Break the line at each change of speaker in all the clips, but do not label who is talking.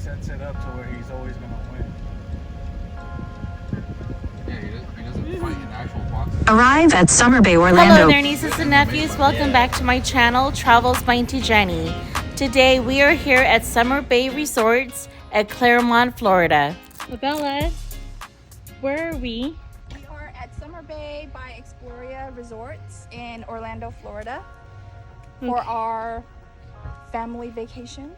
sets it up to where he's always gonna win.
Yeah, he doesn't fight in actual boxing.
Arrive at Summer Bay, Orlando.
Hello there, nieces and nephews. Welcome back to my channel, Travels by Auntie Jennie. Today we are here at Summer Bay Resorts at Claremont, Florida. Bella, where are we?
We are at Summer Bay by Exploria Resorts in Orlando, Florida for our family vacation.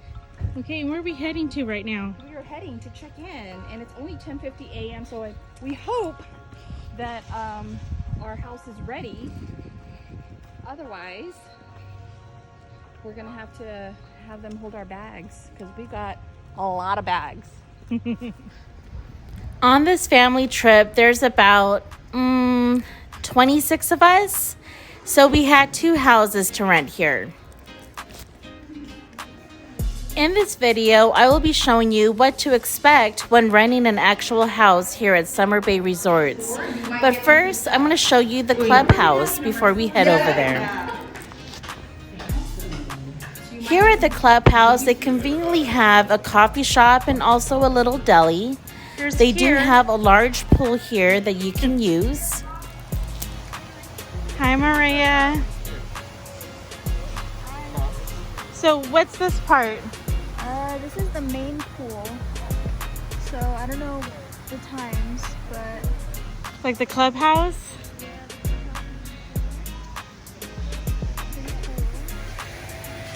Okay, and where are we heading to right now?
We are heading to check in and it's only 10:50 a.m. so we hope that our house is ready. Otherwise, we're gonna have to have them hold our bags because we got a lot of bags.
On this family trip, there's about 26 of us, so we had 2 houses to rent here. In this video, I will be showing you what to expect when renting an actual house here at Summer Bay Resorts. But first, I'm going to show you the clubhouse before we head over there. Here at the clubhouse, they conveniently have a coffee shop and also a little deli. They do have a large pool here that you can use. Hi, Maria. So what's this part?
This is the main pool. So I don't know the times, but
Like the clubhouse?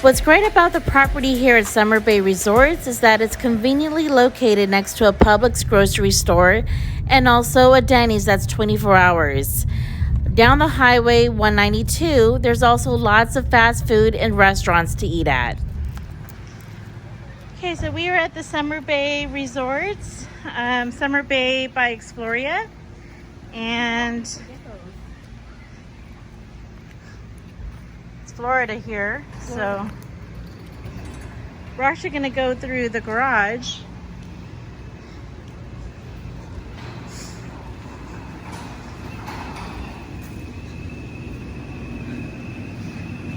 What's great about the property here at Summer Bay Resorts is that it's conveniently located next to a Publix grocery store and also a Denny's that's 24 hours. Down the highway 192, there's also lots of fast food and restaurants to eat at. Okay, so we are at the Summer Bay Resorts, Summer Bay by Exploria, and it's Florida here, so we're actually going to go through the garage.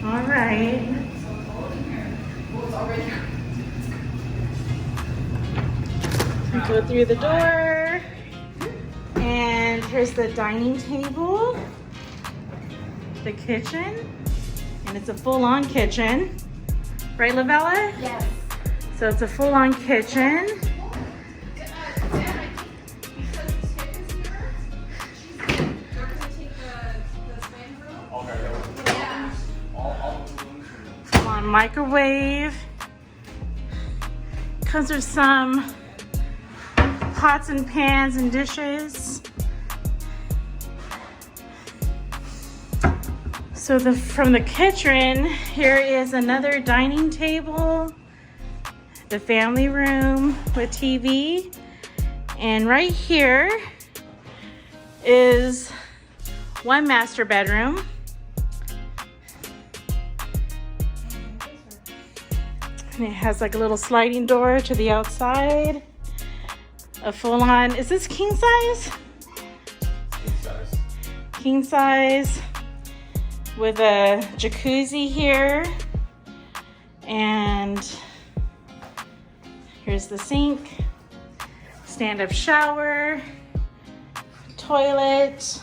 All right. We go through the door, and here's the dining table, the kitchen, and it's a full-on kitchen. Right, Lavella?
yes.
So it's a full-on kitchen. Full-on microwave. Comes with some pots and pans and dishes. So from the kitchen, here is another dining table, the family room with TV, and right here is one master bedroom. And it has like a little sliding door to the outside. A full-on, is this king size?
King size.
King size with a jacuzzi here. And here's the sink, stand-up shower, toilet.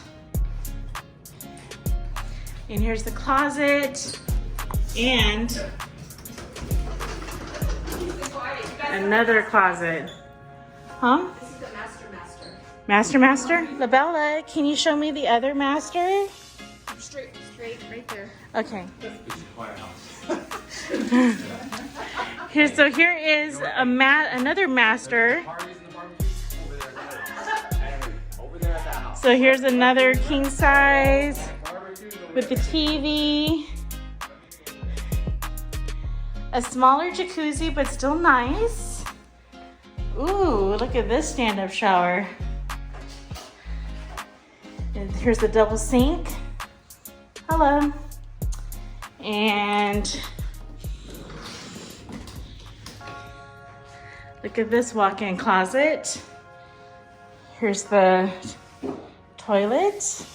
And here's the closet and another closet. Huh?
This is the master.
Master? Labella, can you show me the other master?
Straight right there.
Okay.
It's a quiet house.
Here is another master.
Parties and the barbecues over there at that house.
So here's another king size with the TV. A smaller jacuzzi, but still nice. Ooh, look at this stand-up shower. And here's the double sink. Hello. And look at this walk-in closet. Here's the toilet.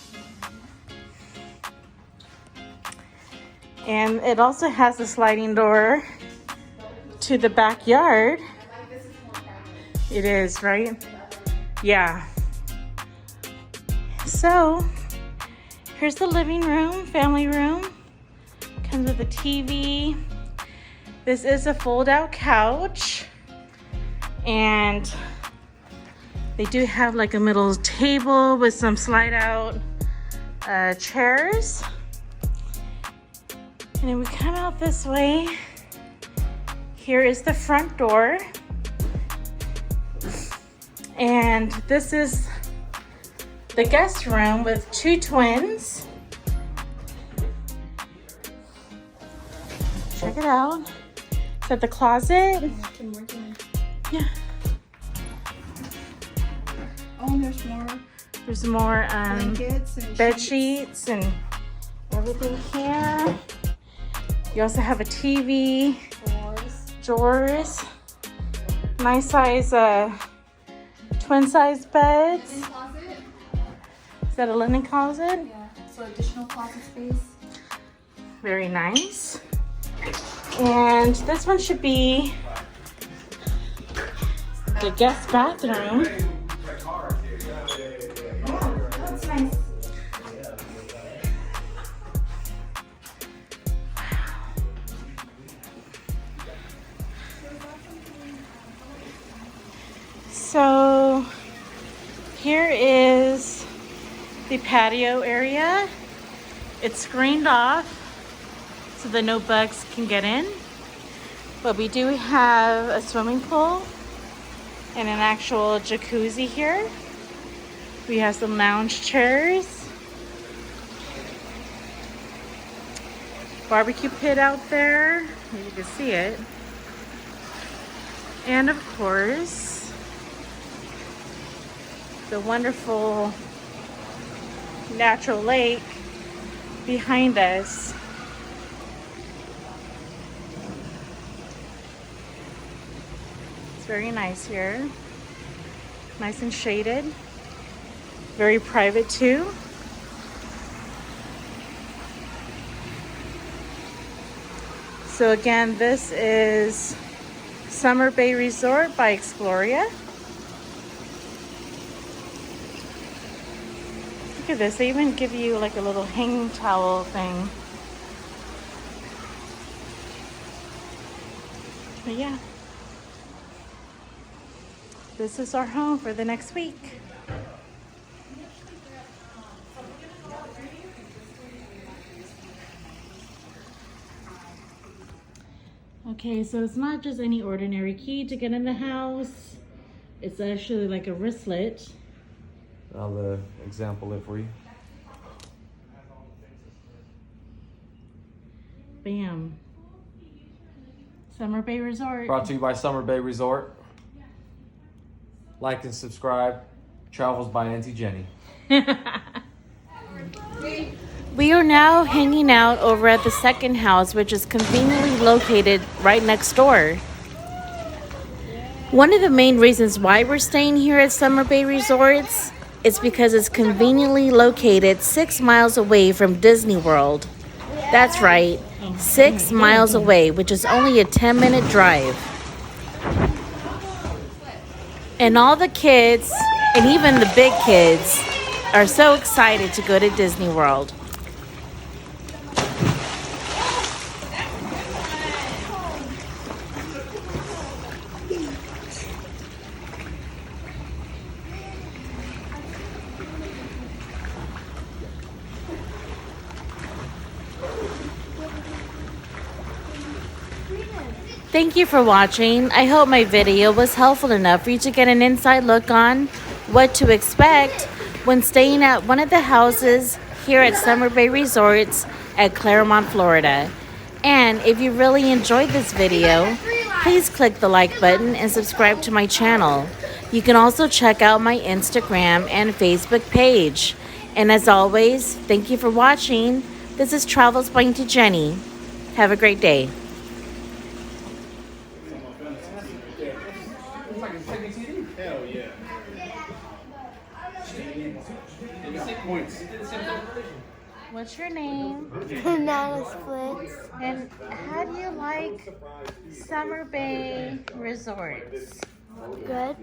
And it also has a sliding door to the backyard. It is, right? Yeah. So, here's the living room, family room. Comes with a TV. This is a fold-out couch. And they do have like a middle table with some slide-out chairs. And then we come out this way. Here is the front door. And this is the guest room with 2 twins. Check it out. Is that the closet? Yeah.
Oh, there's more
There's more
blankets and
bed
sheets.
sheets and everything here. You also have a TV, drawers, nice size twin size beds.
Linen closet.
Is that a linen closet?
Yeah, so additional closet space.
Very nice. And this one should be the guest bathroom.
That's nice.
So here is the patio area. It's screened off so that no bugs can get in. But we do have a swimming pool and an actual jacuzzi here. We have some lounge chairs. Barbecue pit out there. You can see it. And of course, the wonderful natural lake behind us. It's very nice here. Nice and shaded. Very private too. So again, this is Summer Bay Resort by Exploria. Look at this, they even give you like a little hanging towel thing. But yeah, this is our home for the next week. Okay, so it's not just any ordinary key to get in the house. It's actually like a wristlet.
I'll example it for you.
Bam. Summer Bay Resort.
Brought to you by Summer Bay Resort. Like and subscribe. Travels by Auntie Jennie.
We are now hanging out over at the second house, which is conveniently located right next door. One of the main reasons why we're staying here at Summer Bay Resorts is because it's conveniently located 6 miles away from Disney World. That's right, 6 miles away, which is only a 10-minute drive. And all the kids, and even the big kids, are so excited to go to Disney World. Thank you for watching. I hope my video was helpful enough for you to get an inside look on what to expect when staying at one of the houses here at Summer Bay Resorts at Claremont, Florida. And if you really enjoyed this video, please click the like button and subscribe to my channel. You can also check out my Instagram and Facebook page. And as always, thank you for watching. This is Travels by Auntie Jennie. Have a great day.
Hell yeah.
What's your name?
Banana splits.
And how do you like Summer Bay Resorts?
Good.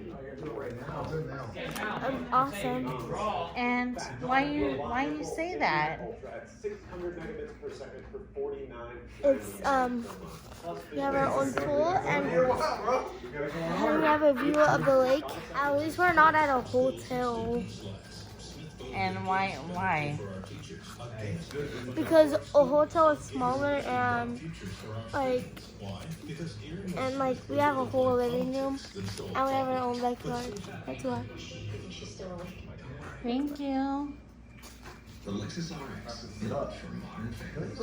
Awesome.
And why you say that?
It's we have our own pool and we have a view of the lake. At least we're not at a hotel.
And why?
Because a hotel is smaller and we have a whole living room and we have our own backyard. That's why.
Thank you.
The Lexus RX, built for modern families.